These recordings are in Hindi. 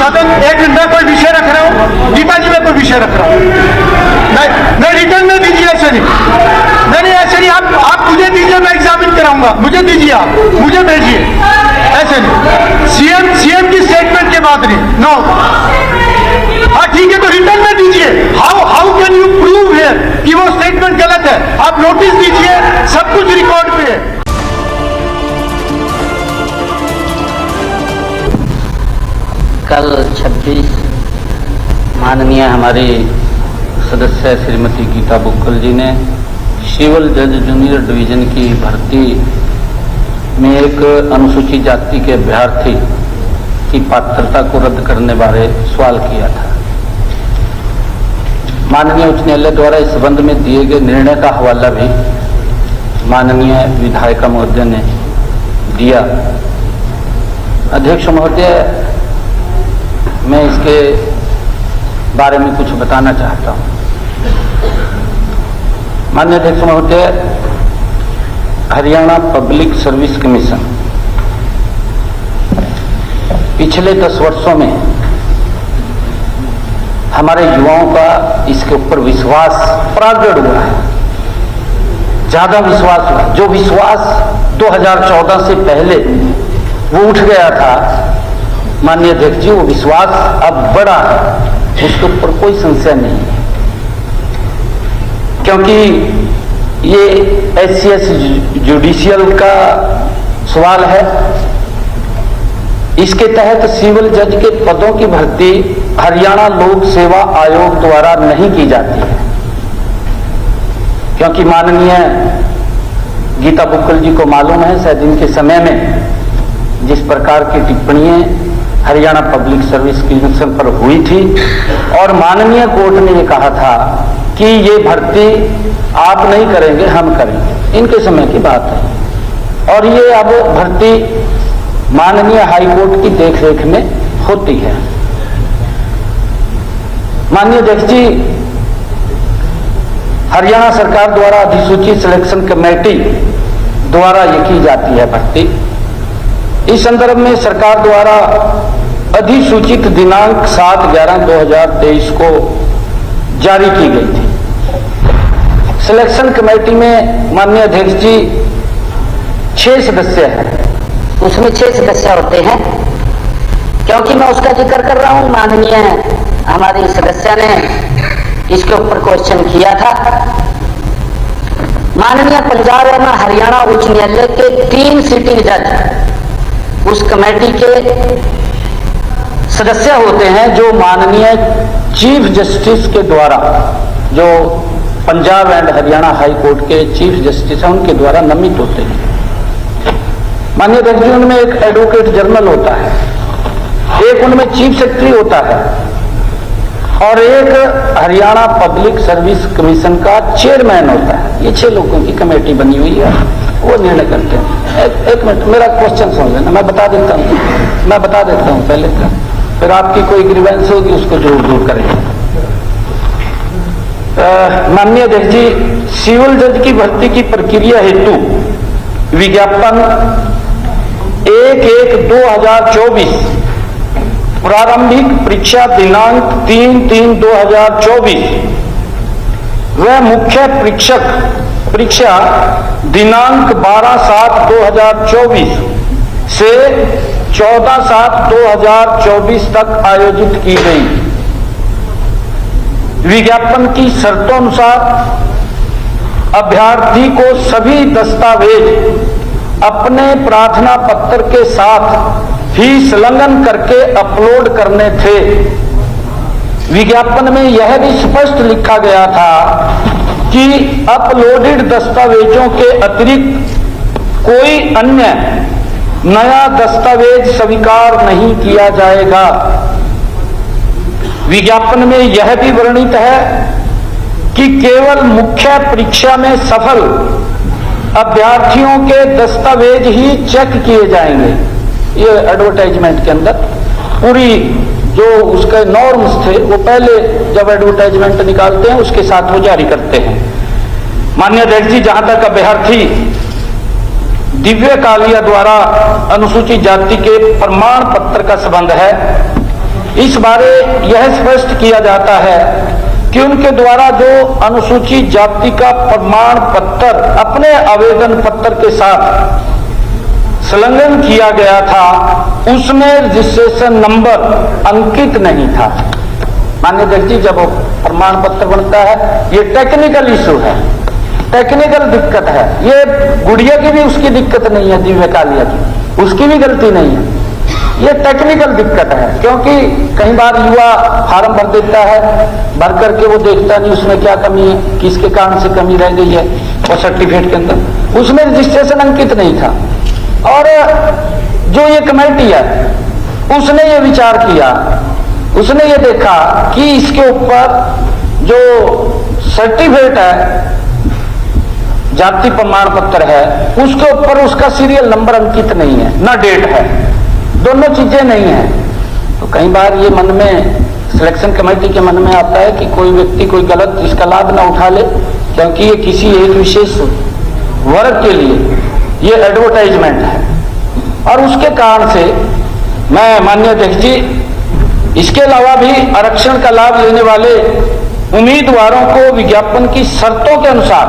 सदन एक मैं कोई विषय रख रहा हूँ, गीता जी में कोई विषय रख रहा हूँ, मैं रिटर्न में दीजिए। ऐसे नहीं ऐसे नहीं, आप मुझे दीजिए, मैं एग्जामिन कराऊंगा, मुझे दीजिए, आप मुझे भेजिए। ऐसे नहीं, सीएम की स्टेटमेंट के बाद नहीं, नो। हाँ ठीक है, तो रिटर्न में दीजिए। How can you prove here कि वो स्टेटमेंट गलत है? आप नोटिस दीजिए, सब कुछ रिकॉर्ड पे है। कल 26 माननीय हमारी सदस्य श्रीमती गीता बुक्कल जी ने सिविल जज जूनियर डिवीजन की भर्ती में एक अनुसूचित जाति के अभ्यर्थी की पात्रता को रद्द करने बारे सवाल किया था। माननीय उच्च न्यायालय द्वारा इस संबंध में दिए गए निर्णय का हवाला भी माननीय विधायिका महोदय ने दिया। अध्यक्ष महोदय, मैं इसके बारे में कुछ बताना चाहता हूं। माननीय अध्यक्ष महोदय, हरियाणा पब्लिक सर्विस कमीशन पिछले 10 वर्षों में हमारे युवाओं का इसके ऊपर विश्वास प्रकट हुआ है, ज्यादा विश्वास हुआ। जो विश्वास 2014 से पहले वो उठ गया था, माननीय अध्यक्ष जी, वो विश्वास अब बढ़ा है, उसके ऊपर कोई संशय नहीं है। क्योंकि ये एचसीएस जुडिशियल का सवाल है। इसके तहत सिविल जज के पदों की भर्ती हरियाणा लोक सेवा आयोग द्वारा नहीं की जाती है, क्योंकि माननीय गीता बुक्कल जी को मालूम है, शायद इनके समय में जिस प्रकार की टिप्पणियां हरियाणा पब्लिक सर्विस कमीशन पर हुई थी और माननीय कोर्ट ने ये कहा था कि ये भर्ती आप नहीं करेंगे, हम करेंगे, इनके समय की बात है। और ये अब भर्ती माननीय हाईकोर्ट की देखरेख में होती है। माननीय अध्यक्ष जी, हरियाणा सरकार द्वारा अधिसूचित सिलेक्शन कमेटी द्वारा ये की जाती है भर्ती। इस संदर्भ में सरकार द्वारा अधिसूचित दिनांक 7/11/2023 को जारी की गई थी। सिलेक्शन कमेटी में माननीय अध्यक्ष जी 6 सदस्य हैं। उसमें 6 सदस्य होते हैं। क्योंकि मैं उसका जिक्र कर रहा हूं, माननीय हमारी सदस्य ने इसके ऊपर क्वेश्चन किया था। माननीय पंजाब एवं हरियाणा उच्च न्यायालय के 3 सिटिंग जज उस कमेटी के सदस्य होते हैं, जो माननीय चीफ जस्टिस के द्वारा, जो Punjab and Haryana high court के चीफ जस्टिस हैं, उनके द्वारा नामित होते हैं। माननीय अध्यक्ष जी, उनमें एक एडवोकेट जनरल होता है, एक उनमें चीफ सेक्रेटरी होता है और एक हरियाणा पब्लिक सर्विस कमीशन का चेयरमैन होता है। ये 6 लोगों की कमेटी बनी हुई है, वो निर्णय करते हैं। एक मिनट, मेरा क्वेश्चन समझ लेना, मैं बता देता हूं पहले का, फिर आपकी कोई ग्रीवेंस होगी उसको जरूर दूर करेंगे। माननीय अध्यक्ष जी, सिविल जज की भर्ती की प्रक्रिया हेतु विज्ञापन 1/1/2024, प्रारंभिक परीक्षा दिनांक 3/3/2024 व मुख्य परीक्षा दिनांक 12/7/2024 से 14/7/2024 तक आयोजित की गई। विज्ञापन की शर्तों अनुसार अभ्यर्थी को सभी दस्तावेज अपने प्रार्थना पत्र के साथ ही संलग्न करके अपलोड करने थे। विज्ञापन में यह भी स्पष्ट लिखा गया था कि अपलोडेड दस्तावेजों के अतिरिक्त कोई अन्य नया दस्तावेज स्वीकार नहीं किया जाएगा। विज्ञापन में यह भी वर्णित है कि केवल मुख्य परीक्षा में सफल अभ्यर्थियों के दस्तावेज ही चेक किए जाएंगे। ये एडवर्टाइजमेंट के अंदर पूरी जो उसके नॉर्म्स थे, वो पहले जब एडवर्टाइजमेंट निकालते हैं उसके साथ वो जारी करते हैं। माननीय अध्यक्ष जी, जहां तक अभ्यर्थी दिव्य कालिया द्वारा अनुसूचित जाति के प्रमाण पत्र का संबंध है, इस बारे यह स्पष्ट किया जाता है कि उनके द्वारा जो अनुसूचित जाति का प्रमाण पत्र अपने आवेदन पत्र के साथ संलग्न किया गया था, उसमें रजिस्ट्रेशन नंबर अंकित नहीं था। माननीय अध्यक्ष जी, जब प्रमाण पत्र बनता है, ये टेक्निकल इशू है, टेक्निकल दिक्कत है। ये गुड़िया की भी उसकी दिक्कत नहीं है, दिव्य कालिया की उसकी भी गलती नहीं है, ये टेक्निकल दिक्कत है। क्योंकि कई बार युवा फार्म भर देता है, भर करके वो देखता नहीं उसमें क्या कमी है, किसके कारण से कमी रह गई है, और सर्टिफिकेट के अंदर उसमें रजिस्ट्रेशन अंकित नहीं था। और जो ये कमेटी है उसने ये विचार किया, उसने ये देखा कि इसके ऊपर जो सर्टिफिकेट है, जाति प्रमाण पत्र है, उसके ऊपर उसका सीरियल नंबर अंकित नहीं है, ना डेट है, दोनों चीजें नहीं है। तो कई बार ये मन में, सिलेक्शन कमेटी के मन में आता है कि कोई व्यक्ति कोई गलत इसका लाभ ना उठा ले, क्योंकि ये किसी एक विशेष वर्ग के लिए ये एडवर्टाइजमेंट है। और उसके कारण से मैं माननीय अध्यक्ष जी, इसके अलावा भी आरक्षण का लाभ लेने वाले उम्मीदवारों को विज्ञापन की शर्तों के अनुसार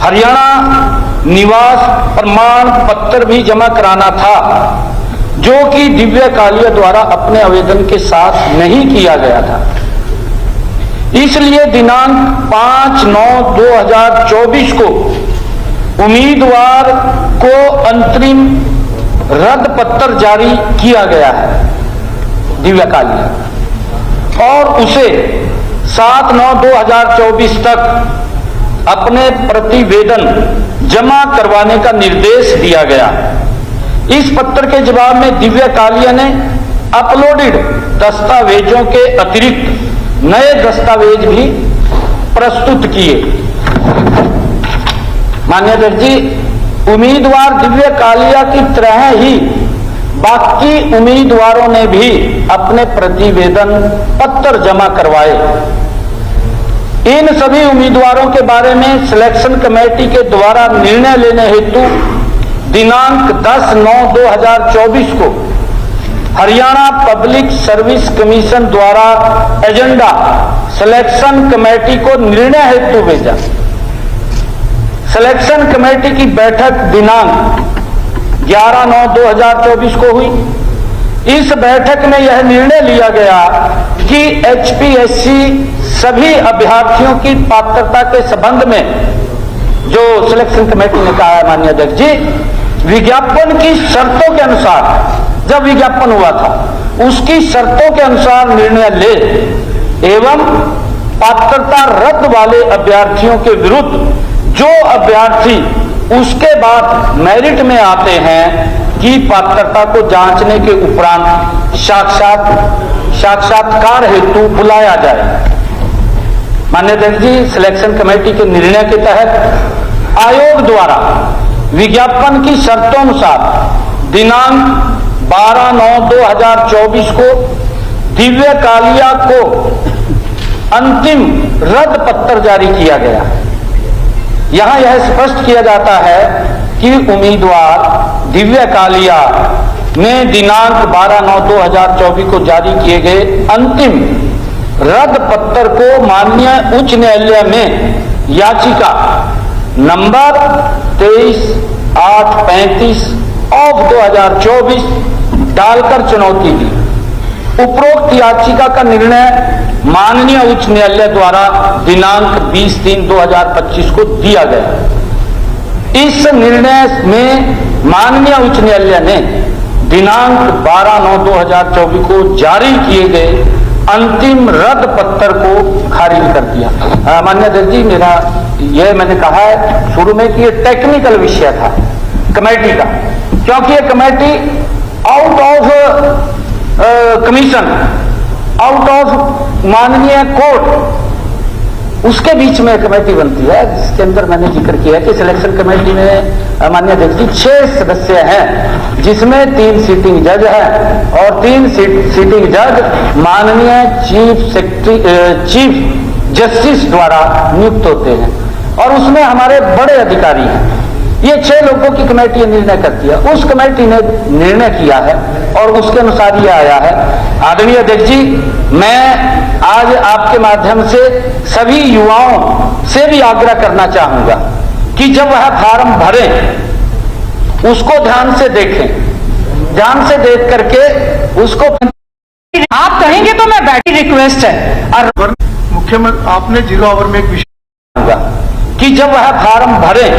हरियाणा निवास प्रमाण पत्र भी जमा कराना था, जो कि दिव्य कालिया द्वारा अपने आवेदन के साथ नहीं किया गया था। इसलिए दिनांक 5/9/2024 को उम्मीदवार को अंतरिम रद्द पत्र जारी किया गया है दिव्य कालिया, और उसे 7/9/2024 तक अपने प्रतिवेदन जमा करवाने का निर्देश दिया गया। इस पत्र के जवाब में दिव्य कालिया ने अपलोडेड दस्तावेजों के अतिरिक्त नए दस्तावेज भी प्रस्तुत किए। माननीय अध्यक्ष जी, उम्मीदवार दिव्य कालिया की तरह ही बाकी उम्मीदवारों ने भी अपने प्रतिवेदन पत्र जमा करवाए। इन सभी उम्मीदवारों के बारे में सिलेक्शन कमेटी के द्वारा निर्णय लेने हेतु दिनांक 10/9/2024 को हरियाणा पब्लिक सर्विस कमीशन द्वारा एजेंडा सिलेक्शन कमेटी को निर्णय हेतु भेजा। सिलेक्शन कमेटी की बैठक दिनांक 11/9/2024 को हुई। इस बैठक में यह निर्णय लिया गया कि एचपीएससी सभी अभ्यर्थियों की पात्रता के संबंध में, जो सिलेक्शन कमेटी ने कहा है माननीय अध्यक्ष जी, विज्ञापन की शर्तों के अनुसार, जब विज्ञापन हुआ था उसकी शर्तों के अनुसार निर्णय ले एवं पात्रता रद्द वाले अभ्यर्थियों के विरुद्ध जो अभ्यर्थी उसके बाद मेरिट में आते हैं की पात्रता को जांचने के उपरांत साक्षात्कार हेतु बुलाया जाए। माननीय अध्यक्ष जी, सिलेक्शन कमेटी के निर्णय के तहत आयोग द्वारा विज्ञापन की शर्तों अनुसार दिनांक 12/9/2024 को दिव्य कालिया को अंतिम रद्द पत्र जारी किया गया। यहां यह स्पष्ट किया जाता है कि उम्मीदवार दिव्य कालिया ने दिनांक 12/9/2024 को जारी किए गए अंतिम रद्द पत्र को माननीय उच्च न्यायालय में याचिका नंबर 23/8/35/2024 डालकर चुनौती दी। उपरोक्त याचिका का निर्णय माननीय उच्च न्यायालय द्वारा दिनांक 20/3/2025 को दिया गया। इस निर्णय में माननीय उच्च न्यायालय ने दिनांक 12/9/2024 को जारी किए गए अंतिम रद्द पत्र को खारिज कर दिया। माननीय अध्यक्ष जी, मेरा यह मैंने कहा है शुरू में कि यह टेक्निकल विषय था कमेटी का, क्योंकि यह committee out of commission, out of माननीय कोर्ट, उसके बीच में कमेटी बनती है, जिसके अंदर मैंने जिक्र किया है कि सिलेक्शन कमेटी में माननीय अध्यक्ष जी 6 सदस्य हैं, जिसमें 3 सीटिंग जज हैं और 3 सीटिंग जज माननीय चीफ जस्टिस द्वारा नियुक्त होते हैं, और उसमें हमारे बड़े अधिकारी हैं। ये 6 लोगों की कमेटी ने निर्णय करती है। उस कमेटी ने निर्णय किया है और उसके अनुसार ये आया है। आदरणीय अध्यक्ष जी, मैं आज आपके माध्यम से सभी युवाओं से भी आग्रह करना चाहूंगा कि जब वह फार्म भरें उसको ध्यान से देखें, ध्यान से देख करके उसको आप कहेंगे तो मैं बैठी रिक्वेस्ट है। और मुख्यमंत्री आपने 0 आवर में एक विषय कि जब वह फार्म भरें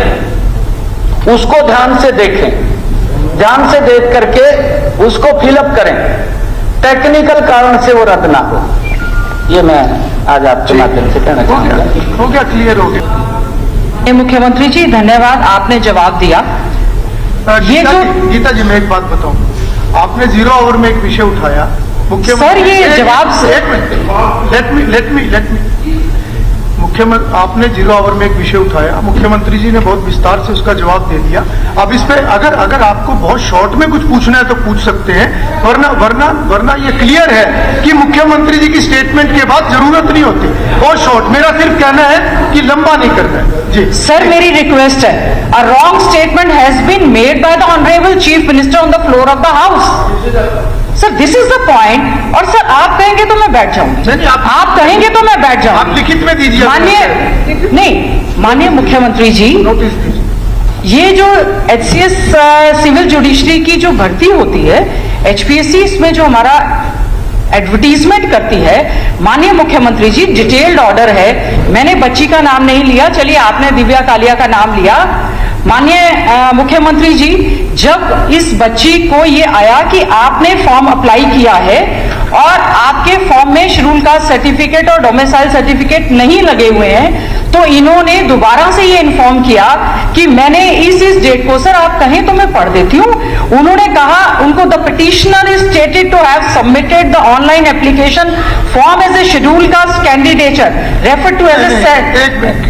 उसको ध्यान से देखें, ध्यान से देख करके उसको फिलअप करें, टेक्निकल कारण से वो रद्द ना हो। ये मैं आज आपके माध्यम से कहना चाहूंगा। हो गया, क्लियर हो गया। मुख्यमंत्री जी धन्यवाद, आपने जवाब दिया। ये जो गीता जी मैं एक बात बताऊं, आपने 0 आवर में एक विषय उठाया सर, ये जवाब लेट मी मुख्यमंत्री आपने 0 आवर में एक विषय उठाया, मुख्यमंत्री जी ने बहुत विस्तार से उसका जवाब दे दिया। अब इस पे अगर आपको बहुत शॉर्ट में कुछ पूछना है तो पूछ सकते हैं, वरना ये क्लियर है कि मुख्यमंत्री जी की स्टेटमेंट के बाद जरूरत नहीं होती। बहुत शॉर्ट, मेरा सिर्फ कहना है कि लंबा नहीं करना है जी। सर मेरी रिक्वेस्ट है, a wrong statement has been made by the honourable chief minister on the floor of the house. Sir this is the point. और सर आप कहेंगे तो मैं बैठ जाऊंगी, नहीं, आप कहेंगे तो मैं बैठ जाऊंगी। आप लिखित में दीजिए। माननीय मुख्यमंत्री जी, नोटिस दीजिए। ये जो HCS सिविल जुडिशरी की जो भर्ती होती है, HPSC इसमें जो हमारा एडवर्टीजमेंट करती है, माननीय मुख्यमंत्री जी डिटेल्ड ऑर्डर है। मैंने बच्ची का नाम नहीं लिया, चलिए आपने दिव्या कालिया का नाम लिया। माननीय मुख्यमंत्री जी, जब इस बच्ची को ये आया कि आपने फॉर्म अप्लाई किया है और आपके फॉर्म में शेड्यूल कास्ट सर्टिफिकेट और डोमिसाइल सर्टिफिकेट नहीं लगे हुए हैं, तो इन्होंने दोबारा से ये इन्फॉर्म किया कि मैंने इस डेट को, सर आप कहें तो मैं पढ़ देती हूँ। उन्होंने कहा, उनको the petitioner is stated to have submitted the online application form as a schedule caste candidature refer to as a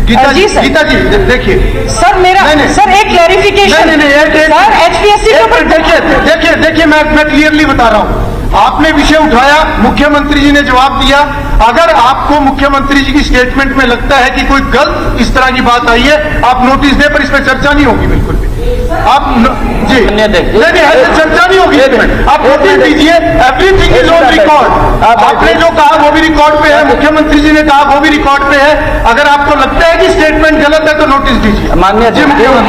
Gita ji देखिए सर, मेरा सर एक क्लैरिफिकेशन सर HPSC के ऊपर देखिए मैं क्लियरली बता रहा हूँ। आपने विषय उठाया, मुख्यमंत्री जी ने जवाब दिया। अगर आपको मुख्यमंत्री जी की स्टेटमेंट में लगता है कि कोई गलत इस तरह की बात आई है, आप नोटिस दें, पर इस पर चर्चा नहीं होगी बिल्कुल भी। आप जी नहीं, चर्चा नहीं होगी। आप नोटिस दीजिए, एवरीथिंग इज ऑन रिकॉर्ड। आपने जो कहा वो भी रिकॉर्ड पे है, मुख्यमंत्री जी ने कहा वो भी रिकॉर्ड पे है। अगर आपको लगता है कि स्टेटमेंट गलत है तो नोटिस दीजिए। माननीय जी,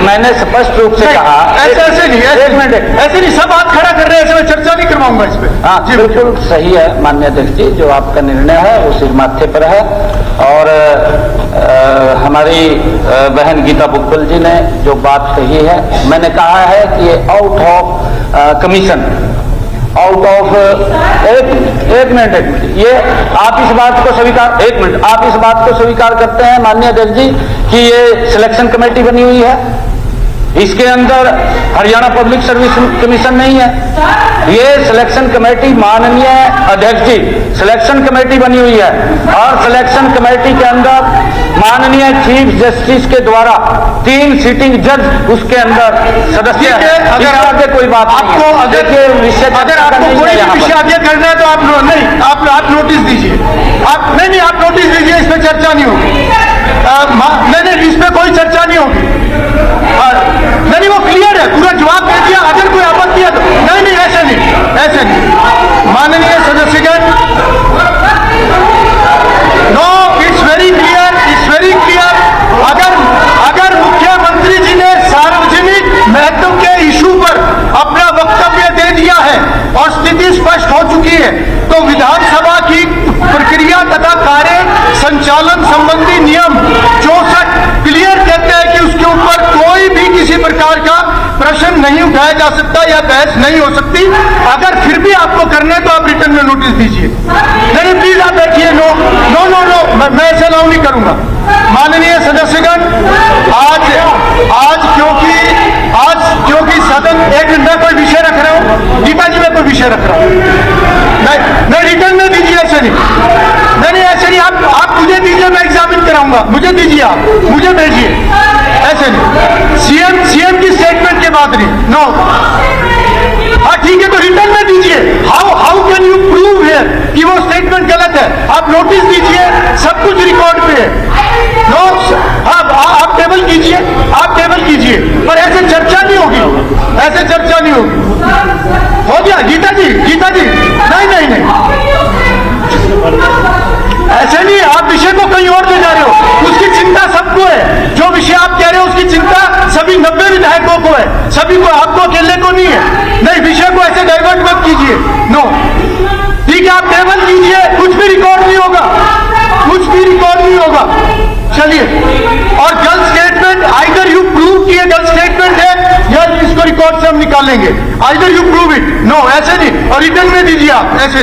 मैंने स्पष्ट रूप से कहा ऐसे नहीं, सब हाथ खड़ा कर रहे हैं, ऐसे मैं चर्चा नहीं करवाऊंगा इस पर। हाँ बिल्कुल सही है माननीय अध्यक्ष जी, जो आपका निर्णय है वो सिर माथे पर है। और हमारी बहन गीता बुक्कल जी ने जो बात कही है, मैंने कहा है कि ये out of commission, out of एक मिनट, ये आप इस बात को स्वीकार, एक मिनट, आप इस बात को स्वीकार करते हैं माननीय अध्यक्ष जी कि ये सिलेक्शन कमेटी बनी हुई है, इसके अंदर हरियाणा पब्लिक सर्विस कमीशन नहीं है। ये सिलेक्शन कमेटी, माननीय अध्यक्ष जी, सिलेक्शन कमेटी बनी हुई है और सिलेक्शन कमेटी के अंदर माननीय चीफ जस्टिस के द्वारा 3 सिटिंग जज उसके अंदर सदस्य हैं। अगर आगे कोई बात आपको अगर विषय आगे करना है तो आप नोटिस दीजिए। आप नोटिस दीजिए, इस पर चर्चा नहीं होगी। नहीं, इस पर कोई चर्चा नहीं होगी। नहीं, वो क्लियर है, पूरा जवाब दे दिया। अगर कोई आपत्ति है तो नहीं, ऐसे नहीं। माननीय सदस्यगण, नो, इट्स वेरी क्लियर। अगर मुख्यमंत्री जी ने सार्वजनिक महत्व के इशू पर अपना वक्तव्य दे दिया है और स्थिति स्पष्ट हो चुकी है, तो विधानसभा की प्रक्रिया तथा कार्य संचालन संबंधी नियम 64 क्लियर कहते हैं कि उसके ऊपर कोई भी किसी प्रकार का प्रश्न नहीं उठाया जा सकता या बहस नहीं हो सकती। अगर फिर भी आपको करना है तो आप रिटर्न में नोटिस दीजिए। नहीं, प्लीज आप बैठिए। नो, मैं ऐसे अलाउ नहीं करूंगा। माननीय सदस्यगण, आज क्योंकि सदन, एक मिनट, मैं कोई विषय रख रहा हूँ गीता जी, मैं कोई विषय रख रहा हूँ। नहीं, रिटर्न में दीजिए, ऐसे नहीं, आप मुझे दीजिए, मैं एग्जामिन कराऊंगा। मुझे दीजिए, आप मुझे भेजिए, ऐसे नहीं। सीएम की स्टेटमेंट के बाद नहीं। नो, हाँ ठीक है, तो रिटर्न में दीजिए। How can you prove here कि वो स्टेटमेंट गलत है? आप नोटिस दीजिए, सब कुछ रिकॉर्ड पे है। नो, आप टेबल कीजिए, टेबल कीजिए, पर ऐसे चर्चा नहीं होगी, ऐसे चर्चा नहीं होगी। हो गया गीता जी, गीता जी, नहीं नहीं नहीं, ऐसे नहीं, आप विषय को कहीं और ले जा रहे हो। उसकी चिंता सबको है, जो विषय आप कह रहे हो उसकी चिंता सभी 90 विधायकों को है, सभी को, आपको अकेले को नहीं है। नहीं, विषय को ऐसे डाइवर्ट मत कीजिए। नो, ठीक है, आप टेबल कीजिए, कुछ भी रिकॉर्ड नहीं होगा, कुछ भी रिकॉर्ड नहीं होगा। चलिए, और गलत स्टेटमेंट, आइदर यू प्रूव कि ये गलत स्टेटमेंट है या इसको रिकॉर्ड से हम निकालेंगे। Either you prove it. No, ऐसे नहीं, और रिटर्न में दीजिए आप, ऐसे नहीं।